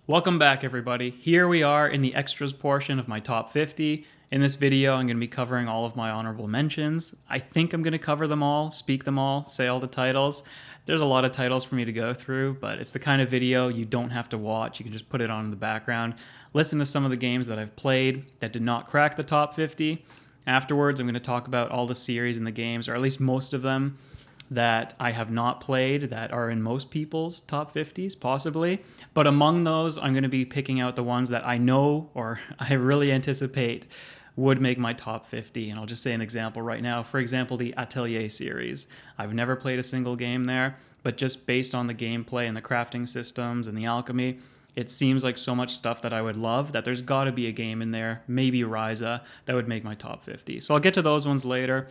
Welcome back, everybody. Here we are in the extras portion of my top 50. In this video, I'm going to be covering all of my honorable mentions. I think I'm going to cover them all, speak them all, say all the titles. There's a lot of titles for me to go through, but it's the kind of video you don't have to watch. You can just put it on in the background, listen to some of the games that I've played that did not crack the top 50. Afterwards, I'm going to talk about all the series and the games, or at least most of them, that I have not played that are in most people's top 50s, possibly. But among those, I'm going to be picking out the ones that I know or I really anticipate would make my top 50. And I'll just say an example right now. For example, the Atelier series. I've never played a single game there, but just based on the gameplay and the crafting systems and the alchemy, it seems like so much stuff that I would love that there's got to be a game in there, maybe Ryza, that would make my top 50. So I'll get to those ones later.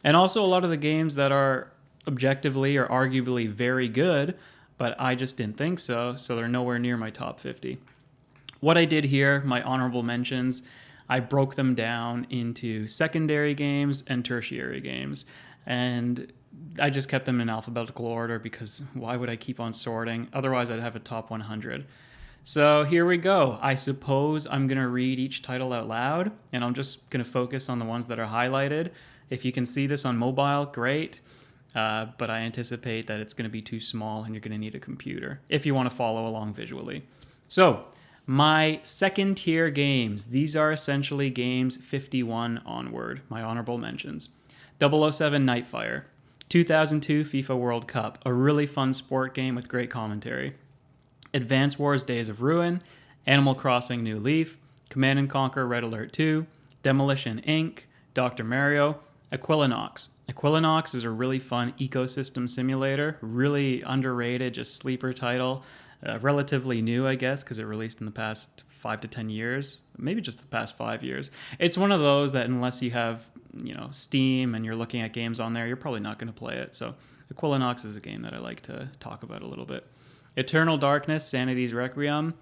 And also a lot of the games that are objectively or arguably very good, but I just didn't think so, so they're nowhere near my top 50. What I did here, my honorable mentions, I broke them down into secondary games and tertiary games, and I just kept them in alphabetical order because why would I keep on sorting? Otherwise, I'd have a top 100. So here we go. I suppose I'm going to read each title out loud, and I'm just going to focus on the ones that are highlighted. If you can see this on mobile, great. But I anticipate that it's going to be too small and you're going to need a computer if you want to follow along visually. So, my second tier games. These are essentially games 51 onward, my honorable mentions. 007 Nightfire, 2002 FIFA World Cup, a really fun sport game with great commentary. Advance Wars Days of Ruin, Animal Crossing New Leaf, Command & Conquer Red Alert 2, Demolition Inc., Dr. Mario, Equilinox. Equilinox is a really fun ecosystem simulator, really underrated, just sleeper title. Relatively new, I guess, because it released in the past 5 to 10 years, maybe just the past 5 years. It's one of those that unless you have, Steam and you're looking at games on there, you're probably not going to play it. So Equilinox is a game that I like to talk about a little bit. Eternal Darkness, Sanity's Requiem.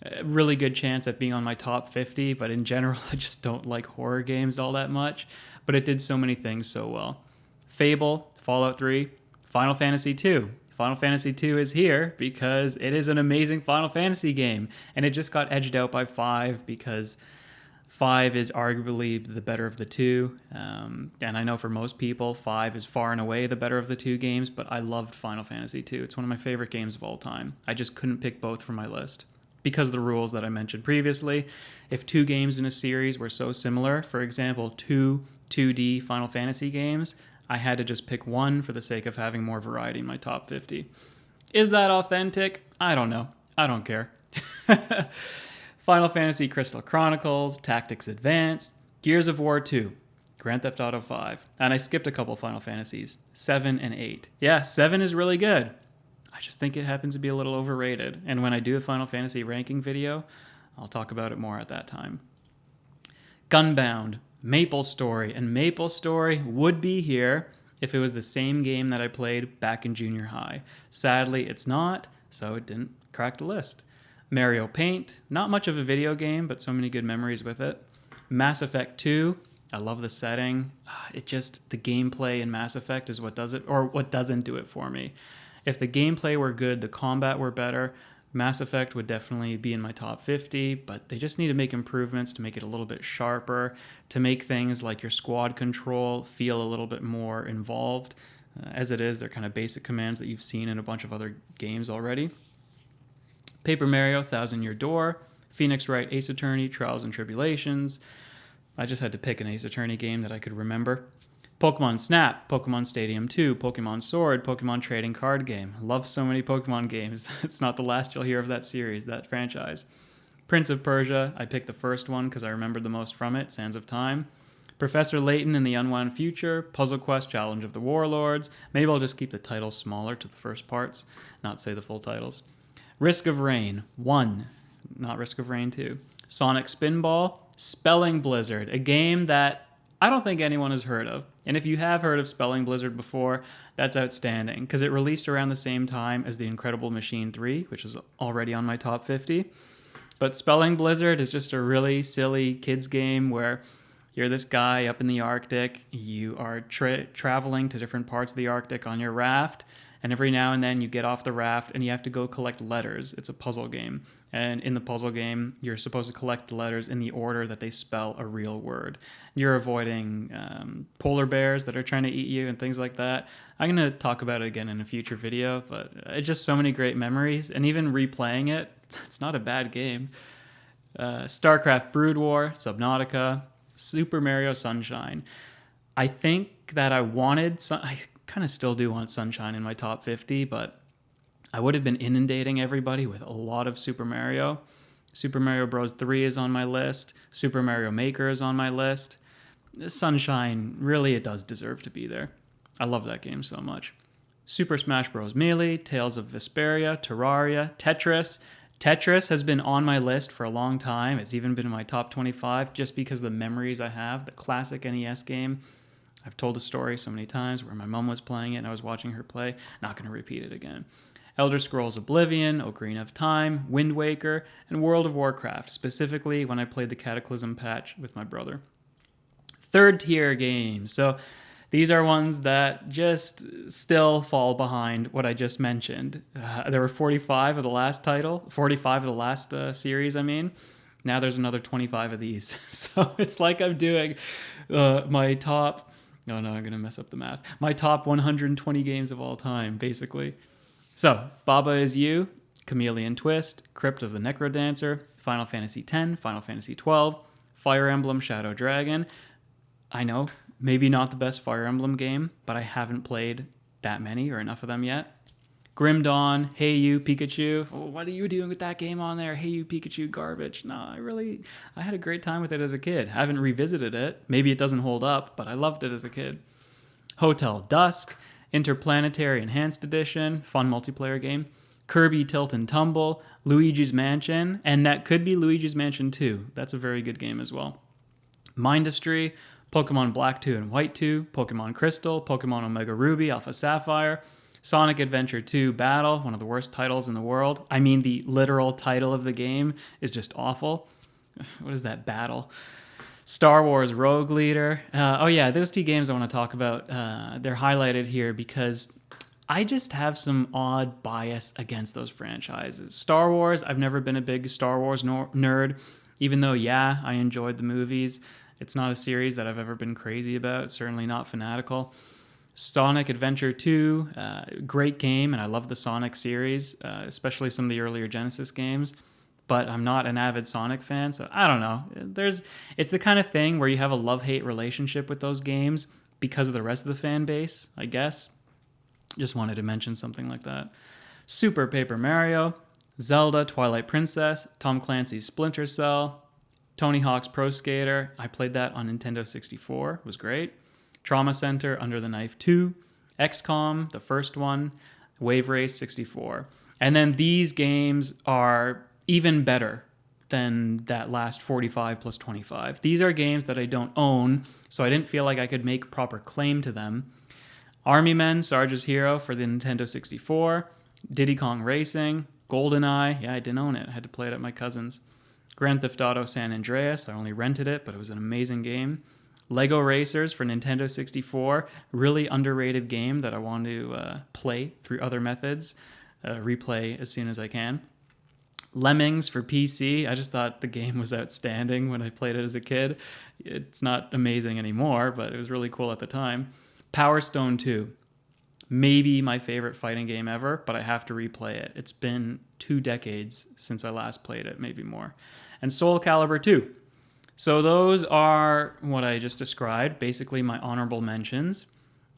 A really good chance at being on my top 50, but in general, I just don't like horror games all that much. But it did so many things so well. Fable, Fallout 3, Final Fantasy 2. Final Fantasy 2 is here because it is an amazing Final Fantasy game, and it just got edged out by 5 because 5 is arguably the better of the two. And I know for most people, 5 is far and away the better of the two games, but I loved Final Fantasy 2. It's one of my favorite games of all time. I just couldn't pick both from my list because of the rules that I mentioned previously. If two games in a series were so similar, for example, two 2D Final Fantasy games, I had to just pick one for the sake of having more variety in my top 50. Is that authentic? I don't know. I don't care. Final Fantasy Crystal Chronicles, Tactics Advanced, Gears of War 2, Grand Theft Auto 5, and I skipped a couple Final Fantasies, 7 and 8. Yeah, 7 is really good. I just think it happens to be a little overrated, and when I do a Final Fantasy ranking video, I'll talk about it more at that time. Gunbound, Maple Story, and Maple Story would be here if it was the same game that I played back in junior high. Sadly, it's not, so it didn't crack the list. Mario Paint, not much of a video game, but so many good memories with it. Mass Effect 2, I love the setting. The gameplay in Mass Effect is what does it, or what doesn't do it for me. If the gameplay were good, the combat were better, Mass Effect would definitely be in my top 50, but they just need to make improvements to make it a little bit sharper, to make things like your squad control feel a little bit more involved. As it is, they're kind of basic commands that you've seen in a bunch of other games already. Paper Mario, Thousand Year Door, Phoenix Wright Ace Attorney, Trials and Tribulations. I just had to pick an Ace Attorney game that I could remember. Pokemon Snap, Pokemon Stadium 2, Pokemon Sword, Pokemon Trading Card Game. Love so many Pokemon games. It's not the last you'll hear of that series, that franchise. Prince of Persia, I picked the first one because I remembered the most from it, Sands of Time. Professor Layton in the Unwound Future, Puzzle Quest Challenge of the Warlords. Maybe I'll just keep the titles smaller to the first parts, not say the full titles. Risk of Rain 1, not Risk of Rain 2. Sonic Spinball, Spelling Blizzard, a game that I don't think anyone has heard of. And if you have heard of Spelling Blizzard before, that's outstanding because it released around the same time as The Incredible Machine 3, which is already on my top 50. But Spelling Blizzard is just a really silly kids game where you're this guy up in the Arctic, you are traveling to different parts of the Arctic on your raft, and every now and then you get off the raft and you have to go collect letters. It's a puzzle game. And in the puzzle game, you're supposed to collect the letters in the order that they spell a real word. You're avoiding polar bears that are trying to eat you and things like that. I'm going to talk about it again in a future video, but it's just so many great memories. And even replaying it, it's not a bad game. StarCraft Brood War, Subnautica, Super Mario Sunshine. I think that I kind of still do want Sunshine in my top 50, but I would have been inundating everybody with a lot of Super Mario. Super Mario Bros. 3 is on my list. Super Mario Maker is on my list. Sunshine, really, it does deserve to be there. I love that game so much. Super Smash Bros. Melee, Tales of Vesperia, Terraria, Tetris. Tetris has been on my list for a long time. It's even been in my top 25 just because of the memories I have. The classic NES game. I've told the story so many times where my mom was playing it and I was watching her play. Not going to repeat it again. Elder Scrolls Oblivion, Ocarina of Time, Wind Waker, and World of Warcraft, specifically when I played the Cataclysm patch with my brother. Third tier games. So these are ones that just still fall behind what I just mentioned. There were 45 of the last series, I mean. Now there's another 25 of these. So it's like I'm doing my top... No, I'm going to mess up the math. My top 120 games of all time, basically. So, Baba Is You, Chameleon Twist, Crypt of the Necrodancer, Final Fantasy X, Final Fantasy XII, Fire Emblem Shadow Dragon. I know, maybe not the best Fire Emblem game, but I haven't played that many or enough of them yet. Grim Dawn, Hey You, Pikachu. Oh, what are you doing with that game on there? Hey You, Pikachu, garbage. No, I had a great time with it as a kid. I haven't revisited it. Maybe it doesn't hold up, but I loved it as a kid. Hotel Dusk, Interplanetary Enhanced Edition, fun multiplayer game. Kirby Tilt and Tumble, Luigi's Mansion, and that could be Luigi's Mansion 2. That's a very good game as well. Mindustry, Pokemon Black 2 and White 2, Pokemon Crystal, Pokemon Omega Ruby, Alpha Sapphire, Sonic Adventure 2 Battle, one of the worst titles in the world. I mean, the literal title of the game is just awful. What is that, Battle? Star Wars Rogue Leader. Those two games I want to talk about. They're highlighted here because I just have some odd bias against those franchises. Star Wars, I've never been a big Star Wars nerd, even though, I enjoyed the movies. It's not a series that I've ever been crazy about, certainly not fanatical. Sonic Adventure 2, great game, and I love the Sonic series, especially some of the earlier Genesis games. But I'm not an avid Sonic fan, so I don't know. It's the kind of thing where you have a love-hate relationship with those games because of the rest of the fan base, I guess. Just wanted to mention something like that. Super Paper Mario, Zelda, Twilight Princess, Tom Clancy's Splinter Cell, Tony Hawk's Pro Skater. I played that on Nintendo 64. It was great. Trauma Center, Under the Knife 2, XCOM, the first one, Wave Race 64. And then these games are even better than that last 45 plus 25. These are games that I don't own, so I didn't feel like I could make proper claim to them. Army Men, Sarge's Hero for the Nintendo 64, Diddy Kong Racing, GoldenEye, I didn't own it, I had to play it at my cousin's. Grand Theft Auto San Andreas, I only rented it, but it was an amazing game. Lego Racers for Nintendo 64, really underrated game that I want to play through other methods, replay as soon as I can. Lemmings for PC, I just thought the game was outstanding when I played it as a kid. It's not amazing anymore, but it was really cool at the time. Power Stone 2, maybe my favorite fighting game ever, but I have to replay it. It's been 2 decades since I last played it, maybe more. And Soul Calibur 2. So those are what I just described, basically my honorable mentions.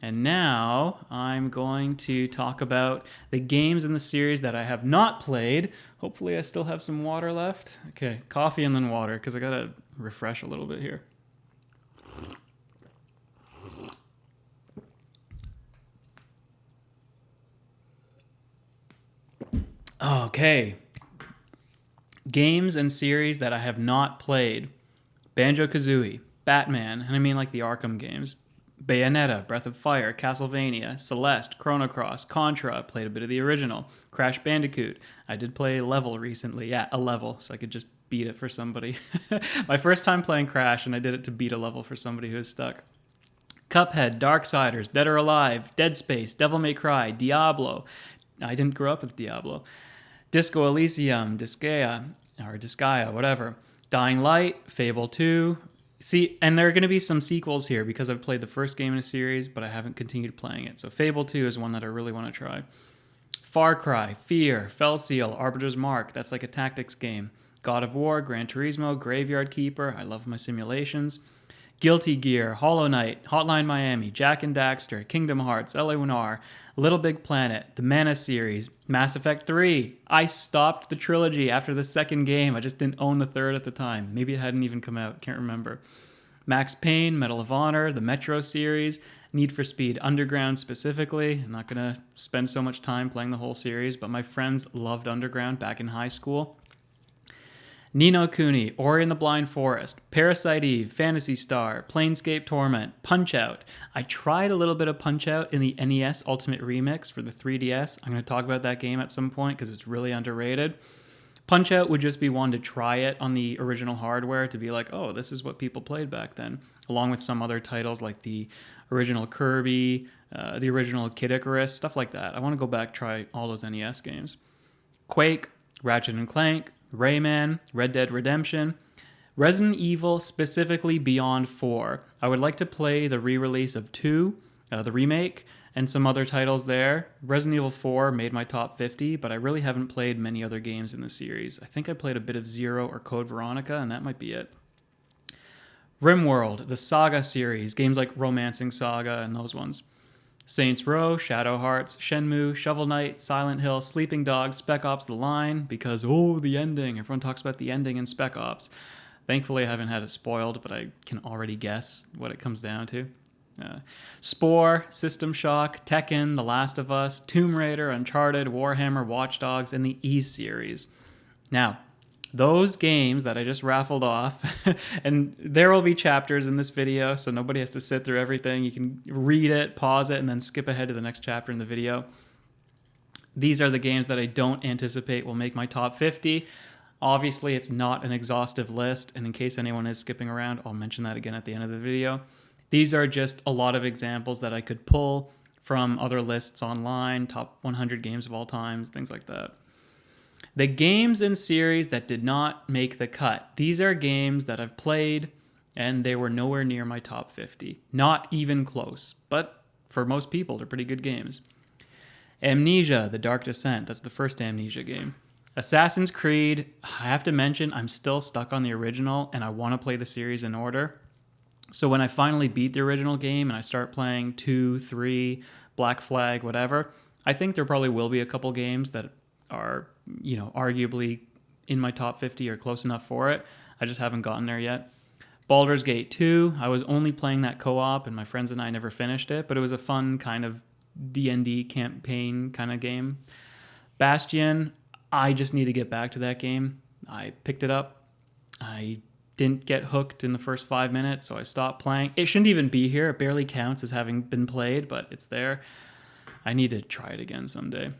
And now I'm going to talk about the games in the series that I have not played. Hopefully I still have some water left. Okay, coffee and then water, because I gotta refresh a little bit here. Okay. Games and series that I have not played. Banjo-Kazooie, Batman, and I mean like the Arkham games. Bayonetta, Breath of Fire, Castlevania, Celeste, Chrono Cross, Contra, played a bit of the original, Crash Bandicoot. I did play a level recently, a level, so I could just beat it for somebody. My first time playing Crash, and I did it to beat a level for somebody who was stuck. Cuphead, Darksiders, Dead or Alive, Dead Space, Devil May Cry, Diablo. I didn't grow up with Diablo. Disco Elysium, Disgaea, whatever. Dying Light, Fable 2. See, and there are going to be some sequels here because I've played the first game in a series, but I haven't continued playing it. So Fable 2 is one that I really want to try. Far Cry, Fear, Fell Seal, Arbiter's Mark. That's like a tactics game. God of War, Gran Turismo, Graveyard Keeper. I love my simulations. Guilty Gear, Hollow Knight, Hotline Miami, Jak and Daxter, Kingdom Hearts, LA Noire, Little Big Planet, the Mana series, Mass Effect 3. I stopped the trilogy after the second game. I just didn't own the third at the time. Maybe it hadn't even come out. Can't remember. Max Payne, Medal of Honor, the Metro series, Need for Speed Underground specifically. I'm not going to spend so much time playing the whole series, but my friends loved Underground back in high school. Ni no Kuni, Ori and the Blind Forest, Parasite Eve, Phantasy Star, Planescape Torment, Punch-Out. I tried a little bit of Punch-Out in the NES Ultimate Remix for the 3DS. I'm going to talk about that game at some point because it's really underrated. Punch-Out would just be one to try it on the original hardware to be like, oh, this is what people played back then, along with some other titles like the original Kirby, the original Kid Icarus, stuff like that. I want to go back, try all those NES games. Quake, Ratchet and Clank, Rayman, Red Dead Redemption, Resident Evil, specifically Beyond 4. I would like to play the re-release of 2, the remake, and some other titles there. Resident Evil 4 made my top 50, but I really haven't played many other games in the series. I think I played a bit of Zero or Code Veronica, and that might be it. RimWorld, the Saga series, games like Romancing Saga and those ones. Saints Row, Shadow Hearts, Shenmue, Shovel Knight, Silent Hill, Sleeping Dogs, Spec Ops The Line, because, the ending. Everyone talks about the ending in Spec Ops. Thankfully, I haven't had it spoiled, but I can already guess what it comes down to. Spore, System Shock, Tekken, The Last of Us, Tomb Raider, Uncharted, Warhammer, Watch Dogs, and the E series. Now, those games that I just raffled off, and there will be chapters in this video, so nobody has to sit through everything. You can read it, pause it, and then skip ahead to the next chapter in the video. These are the games that I don't anticipate will make my top 50. Obviously, it's not an exhaustive list, and in case anyone is skipping around, I'll mention that again at the end of the video. These are just a lot of examples that I could pull from other lists online, top 100 games of all time, things like that. The games and series that did not make the cut. These are games that I've played and they were nowhere near my top 50. Not even close, but for most people, they're pretty good games. Amnesia, The Dark Descent. That's the first Amnesia game. Assassin's Creed, I have to mention, I'm still stuck on the original and I want to play the series in order. So when I finally beat the original game and I start playing 2, 3, Black Flag, whatever, I think there probably will be a couple games that are, arguably in my top 50 or close enough for it. I just haven't gotten there yet. Baldur's Gate 2, I was only playing that co-op and my friends and I never finished it, but it was a fun kind of D&D campaign kind of game. Bastion, I just need to get back to that game. I picked it up. I didn't get hooked in the first 5 minutes, so I stopped playing. It shouldn't even be here. It barely counts as having been played, but it's there. I need to try it again someday.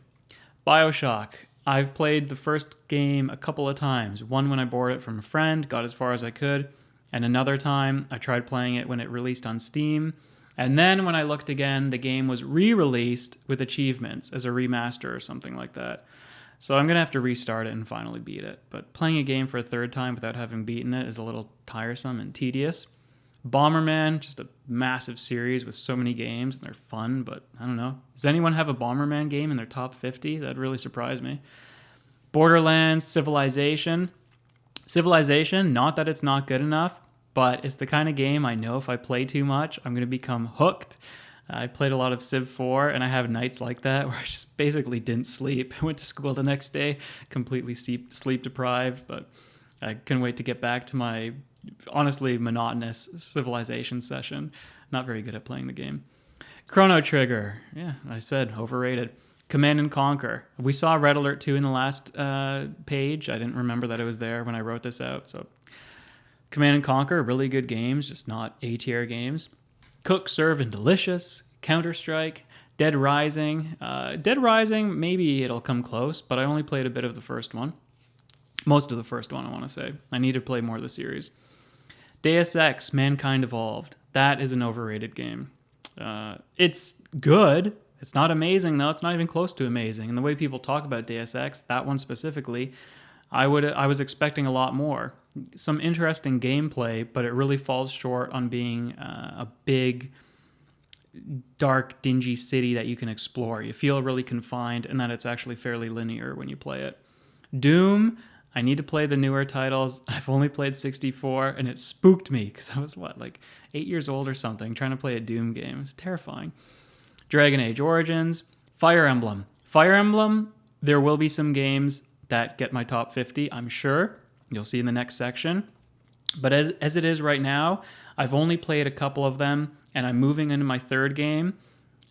BioShock. I've played the first game a couple of times. One when I borrowed it from a friend, got as far as I could. And another time, I tried playing it when it released on Steam. And then when I looked again, the game was re-released with achievements as a remaster or something like that. So I'm going to have to restart it and finally beat it. But playing a game for a third time without having beaten it is a little tiresome and tedious. Bomberman, just a massive series with so many games, and they're fun, but I don't know. Does anyone have a Bomberman game in their top 50? That'd really surprise me. Borderlands, Civilization. Civilization, not that it's not good enough, but it's the kind of game I know if I play too much, I'm going to become hooked. I played a lot of Civ 4, and I have nights like that where I just basically didn't sleep. I went to school the next day, completely sleep deprived, but I couldn't wait to get back to my honestly monotonous Civilization session. Not very good at playing the game. Chrono Trigger. Yeah, I said overrated. Command and Conquer. We saw Red Alert 2 in the last page. I didn't remember that it was there when I wrote this out. So Command and Conquer, really good games, just not A-tier games. Cook, Serve, and Delicious. Counter-Strike. Dead Rising. Dead Rising, maybe it'll come close, but I only played a bit of the first one. Most of the first one, I want to say. I need to play more of the series. Deus Ex, Mankind Evolved. That is an overrated game. It's good. It's not amazing though. It's not even close to amazing. And the way people talk about Deus Ex, that one specifically, I was expecting a lot more. Some interesting gameplay, but it really falls short on being a big, dark, dingy city that you can explore. You feel really confined, and that it's actually fairly linear when you play it. Doom, I need to play the newer titles. I've only played 64, and it spooked me because I was, like 8 years old or something, trying to play a Doom game. It's terrifying. Dragon Age Origins, Fire Emblem. Fire Emblem, there will be some games that get my top 50, I'm sure. You'll see in the next section. But as it is right now, I've only played a couple of them, and I'm moving into my third game.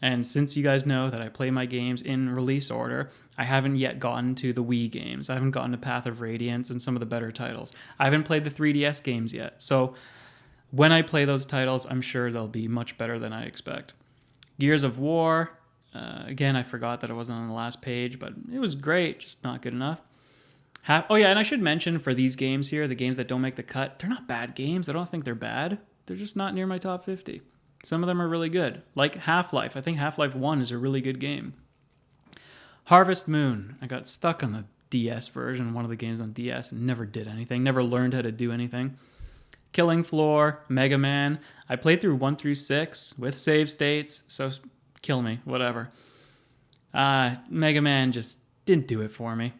And since you guys know that I play my games in release order, I haven't yet gotten to the Wii games. I haven't gotten to Path of Radiance and some of the better titles. I haven't played the 3DS games yet. So when I play those titles, I'm sure they'll be much better than I expect. Gears of War, again, I forgot that it wasn't on the last page, but it was great, just not good enough. Oh yeah, and I should mention for these games here, the games that don't make the cut, they're not bad games. I don't think they're bad. They're just not near my top 50. Some of them are really good, like Half-Life. I think Half-Life 1 is a really good game. Harvest Moon, I got stuck on the DS version, one of the games on DS, and never did anything, never learned how to do anything. Killing Floor, Mega Man. I played through 1 through 6 with save states, so kill me, whatever. Mega Man just didn't do it for me.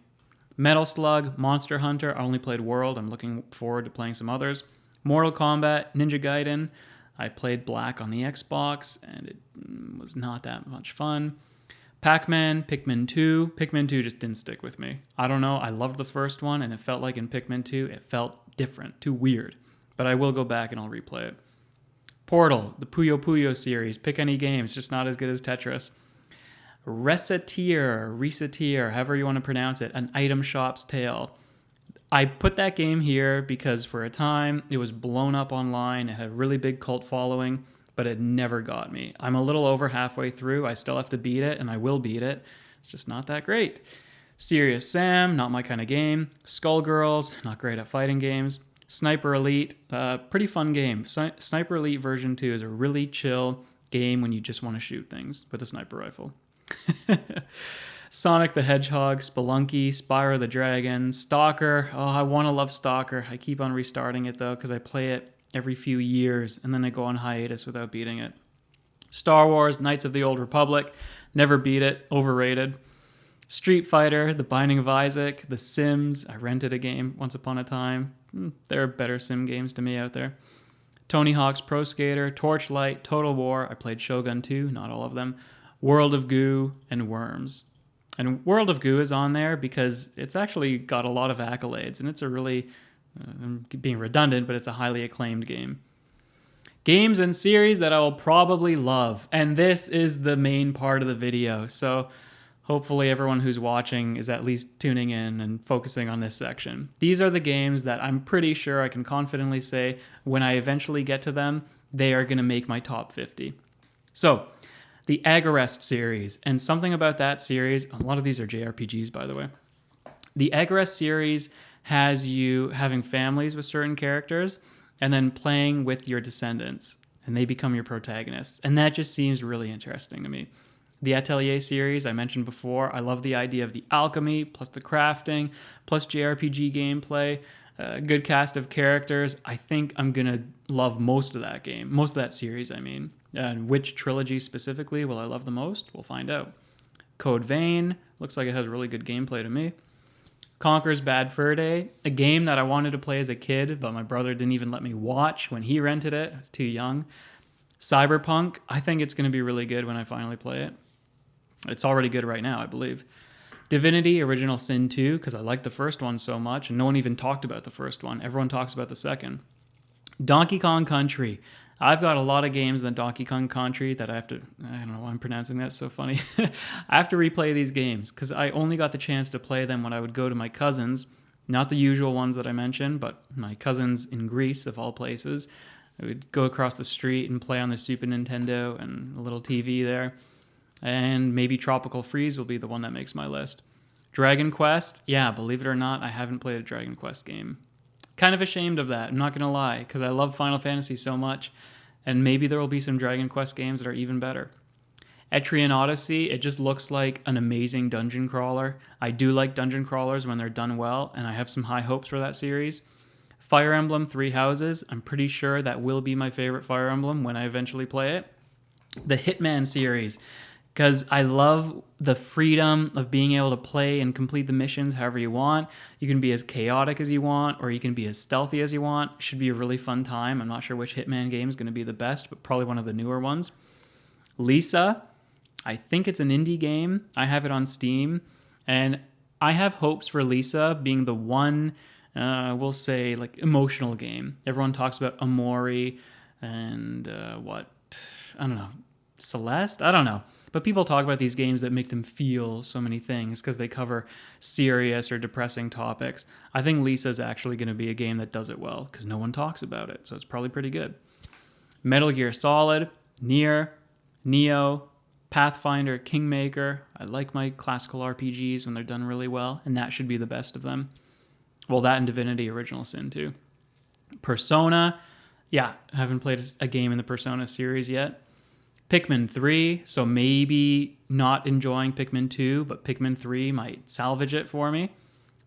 Metal Slug, Monster Hunter, I only played World. I'm looking forward to playing some others. Mortal Kombat, Ninja Gaiden. I played Black on the Xbox, and it was not that much fun. Pac-Man, Pikmin 2. Pikmin 2 just didn't stick with me. I don't know. I loved the first one, and it felt like in Pikmin 2, it felt different, too weird. But I will go back and I'll replay it. Portal, the Puyo Puyo series. Pick any game. It's just not as good as Tetris. Recettear, however you want to pronounce it, An Item Shop's Tale. I put that game here because for a time it was blown up online. It had a really big cult following, but it never got me. I'm a little over halfway through. I still have to beat it, and I will beat it. It's just not that great. Serious Sam, not my kind of game. Skullgirls, not great at fighting games. Sniper Elite, pretty fun game. Sniper Elite version 2 is a really chill game when you just want to shoot things with a sniper rifle. Sonic the Hedgehog, Spelunky, Spyro the Dragon, Stalker. Oh, I want to love Stalker. I keep on restarting it though because I play it every few years and then I go on hiatus without beating it. Star Wars, Knights of the Old Republic. Never beat it. Overrated. Street Fighter, The Binding of Isaac, The Sims. I rented a game once upon a time. There are better sim games to me out there. Tony Hawk's Pro Skater, Torchlight, Total War. I played Shogun 2, not all of them. World of Goo, and Worms. And World of Goo is on there because it's actually got a lot of accolades, and it's a really, I'm being redundant, but it's a highly acclaimed game. Games and series that I will probably love, and this is the main part of the video, so hopefully everyone who's watching is at least tuning in and focusing on this section. These are the games that I'm pretty sure I can confidently say when I eventually get to them, they are going to make my top 50. So, the Agarest series, and something about that series, a lot of these are JRPGs, by the way. The Agarest series has you having families with certain characters and then playing with your descendants, and they become your protagonists. And that just seems really interesting to me. The Atelier series, I mentioned before, I love the idea of the alchemy, plus the crafting, plus JRPG gameplay, a good cast of characters. I think I'm going to love most of that game, most of that series, I mean. And which trilogy specifically will I love the most? We'll find out. Code Vein, looks like it has really good gameplay to me. Conker's Bad Fur Day, a game that I wanted to play as a kid, but my brother didn't even let me watch when he rented it. I was too young. Cyberpunk, I think it's going to be really good when I finally play it. It's already good right now, I believe. Divinity Original Sin 2, because I like the first one so much, and no one even talked about the first one. Everyone talks about the second. Donkey Kong Country. I've got a lot of games in Donkey Kong Country that I don't know why I'm pronouncing that so funny. I have to replay these games because I only got the chance to play them when I would go to my cousins, not the usual ones that I mentioned, but my cousins in Greece, of all places. I would go across the street and play on the Super Nintendo and a little TV there. And maybe Tropical Freeze will be the one that makes my list. Dragon Quest, yeah, believe it or not, I haven't played a Dragon Quest game. Kind of ashamed of that, I'm not going to lie, because I love Final Fantasy so much. and maybe there will be some Dragon Quest games that are even better. Etrian Odyssey, it just looks like an amazing dungeon crawler. I do like dungeon crawlers when they're done well, and I have some high hopes for that series. Fire Emblem Three Houses, I'm pretty sure that will be my favorite Fire Emblem when I eventually play it. The Hitman series, because I love the freedom of being able to play and complete the missions however you want. You can be as chaotic as you want, or you can be as stealthy as you want. Should be a really fun time. I'm not sure which Hitman game is going to be the best, but probably one of the newer ones. Lisa, I think it's an indie game. I have it on Steam, and I have hopes for Lisa being the one, we'll say, like, emotional game. Everyone talks about Amori and I don't know, Celeste? I don't know. But people talk about these games that make them feel so many things because they cover serious or depressing topics. I think Lisa's actually going to be a game that does it well because no one talks about it, so it's probably pretty good. Metal Gear Solid, Nier, Neo, Pathfinder, Kingmaker. I like my classical RPGs when they're done really well, and that should be the best of them. Well, that and Divinity Original Sin too. Persona, yeah, I haven't played a game in the Persona series yet. Pikmin 3, so maybe not enjoying Pikmin 2, but Pikmin 3 might salvage it for me.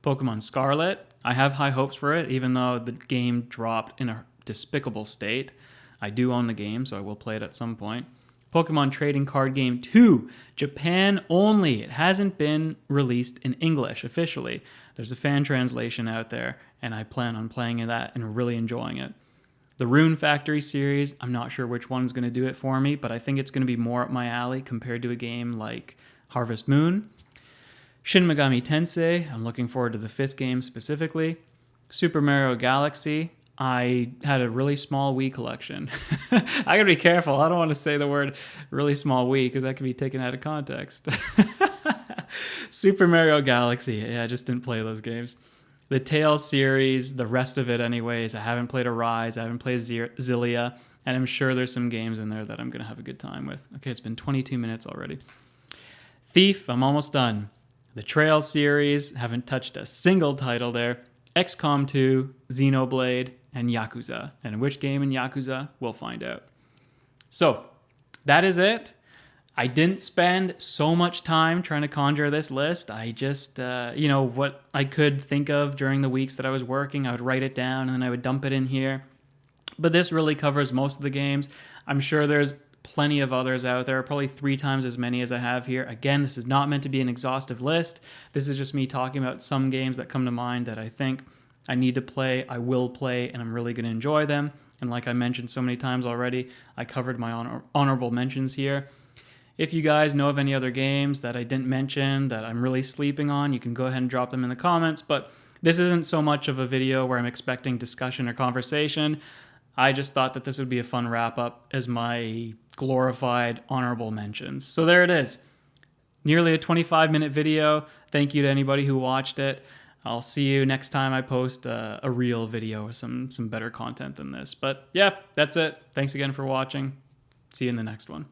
Pokemon Scarlet, I have high hopes for it, even though the game dropped in a despicable state. I do own the game, so I will play it at some point. Pokemon Trading Card Game 2, Japan only. It hasn't been released in English officially. There's a fan translation out there, and I plan on playing that and really enjoying it. The Rune Factory series, I'm not sure which one's going to do it for me, but I think it's going to be more up my alley compared to a game like Harvest Moon. Shin Megami Tensei, I'm looking forward to the 5th game specifically. Super Mario Galaxy, I had a really small Wii collection. I gotta be careful. I don't want to say the word really small Wii because that can be taken out of context. Super Mario Galaxy, yeah, I just didn't play those games. The Tales series, the rest of it anyways, I haven't played Arise, I haven't played Zillia, and I'm sure there's some games in there that I'm going to have a good time with. Okay, it's been 22 minutes already. Thief, I'm almost done. The Trail series, haven't touched a single title there. XCOM 2, Xenoblade, and Yakuza. And which game in Yakuza, we'll find out. So, that is it. I didn't spend so much time trying to conjure this list. I just, what I could think of during the weeks that I was working, I would write it down and then I would dump it in here. But this really covers most of the games. I'm sure there's plenty of others out there, probably 3 times as many as I have here. Again, this is not meant to be an exhaustive list. This is just me talking about some games that come to mind that I think I need to play, I will play, and I'm really going to enjoy them. And like I mentioned so many times already, I covered my honorable mentions here. If you guys know of any other games that I didn't mention that I'm really sleeping on, you can go ahead and drop them in the comments. But this isn't so much of a video where I'm expecting discussion or conversation. I just thought that this would be a fun wrap up as my glorified honorable mentions. So there it is. Nearly a 25-minute video. Thank you to anybody who watched it. I'll see you next time I post a real video with some better content than this. But yeah, that's it. Thanks again for watching. See you in the next one.